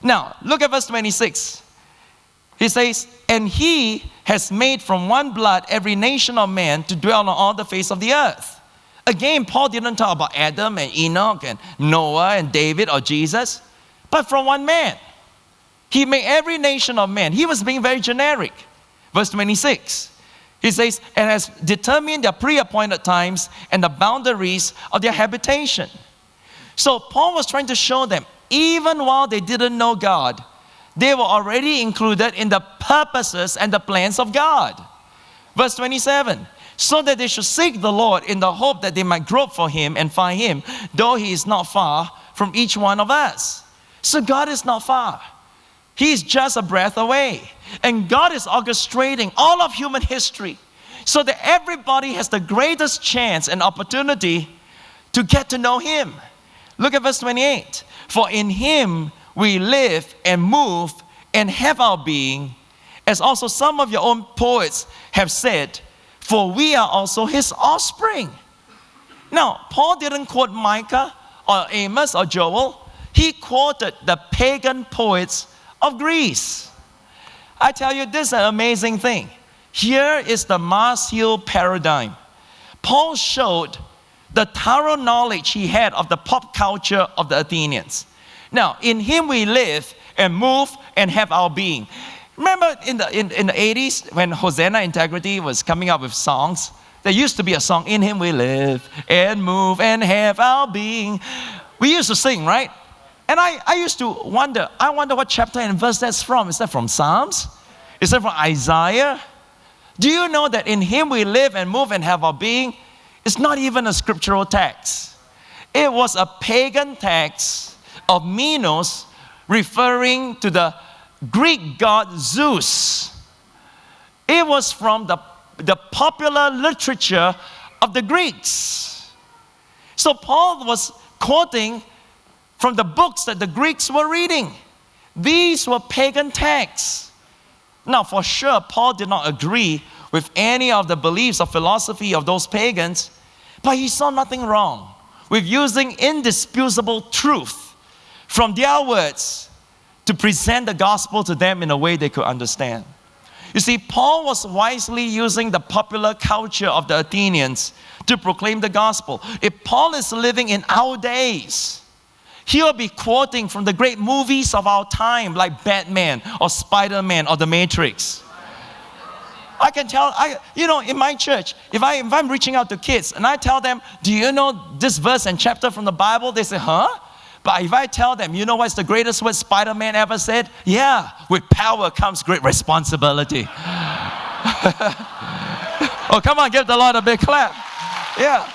Now, look at verse 26. He says, and he has made from one blood every nation of men to dwell on all the face of the earth. Again, Paul didn't talk about Adam and Enoch and Noah and David or Jesus, but from one man. He made every nation of men. He was being very generic. Verse 26. He says, and has determined their pre-appointed times and the boundaries of their habitation. So Paul was trying to show them, even while they didn't know God, they were already included in the purposes and the plans of God. Verse 27, so that they should seek the Lord in the hope that they might grope for Him and find Him, though He is not far from each one of us. So God is not far. He is just a breath away. And God is orchestrating all of human history so that everybody has the greatest chance and opportunity to get to know Him. Look at verse 28. For in Him we live and move and have our being, as also some of your own poets have said, for we are also His offspring. Now, Paul didn't quote Micah or Amos or Joel. He quoted the pagan poets of Greece. I tell you, this is an amazing thing. Here is the Mars Hill paradigm. Paul showed the thorough knowledge he had of the pop culture of the Athenians. Now, in Him we live and move and have our being. Remember in the 80s when Hosanna Integrity was coming up with songs? There used to be a song, in Him we live and move and have our being. We used to sing, right? And I used to wonder, what chapter and verse that's from. Is that from Psalms? Is that from Isaiah? Do you know that in Him we live and move and have our being? It's not even a scriptural text. It was a pagan text of Minos referring to the Greek god Zeus. It was from the popular literature of the Greeks. So Paul was quoting from the books that the Greeks were reading. These were pagan texts. Now, for sure, Paul did not agree with any of the beliefs or philosophy of those pagans, but he saw nothing wrong with using indisputable truth from their words to present the gospel to them in a way they could understand. You see, Paul was wisely using the popular culture of the Athenians to proclaim the gospel. If Paul is living in our days, he'll be quoting from the great movies of our time like Batman or Spider-Man or The Matrix. I can tell, in my church, if I'm reaching out to kids and I tell them, do you know this verse and chapter from the Bible? They say, huh? But if I tell them, you know what's the greatest word Spider-Man ever said? Yeah, with power comes great responsibility. Oh, come on, give the Lord a big clap. Yeah.